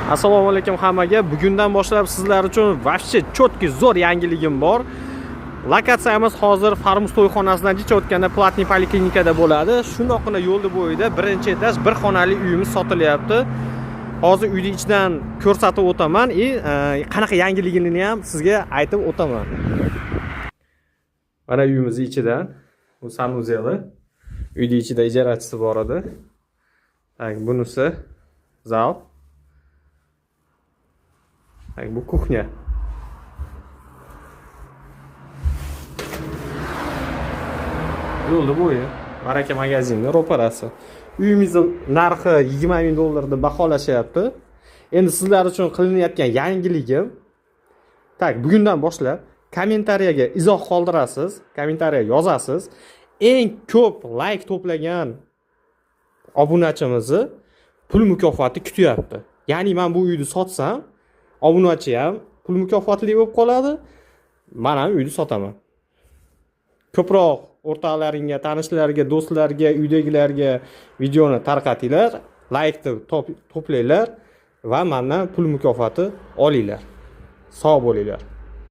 Assalomu alaykum hammaga. Bugundan boshlab sizlar uchun vashchi chotki zo'r yangiligim bor. Lokatsiyamiz hozir Farmus to'yxonasidan jicha o'tganda Platniy poliklinikada bo'ladi. Shundoqqina yo'lda bo'yida birinchi etaj bir xonali uyimiz sotilyapti. Hozir uyni ichidan ko'rsatib o'taman, qanaqa yangiligini ham sizga aytib o'taman. Mana uyimiz ichidan, bu sanuzeli. Uyni ichida ijarachisi bor edi. Bunisi zal. Bu kuxnya. Yo'lda bo'yi. Maraka magazinning ro'parasi. Uyimizning narxi 20 ming dollardan baholashyapti. Endi sizlar uchun qilinayotgan yangiligim. Bugundan boshlab kommentariyaga izoh qoldirasiz, kommentariyaga yozasiz. Eng ko'p like to'plagan obunachimizni pul mukofoti kutyapti. Ya'ni men bu uyni sotsam, obunachi ham pul mukofotli bo'lib qoladi. Men ham uyni sotaman. Ko'proq o'rtoqlaringga, tanishlarga, do'stlarga, uydagilarga videoni tarqatinglar, like to'planglar va mendan pul mukofoti olinglar. Sog' bo'linglar.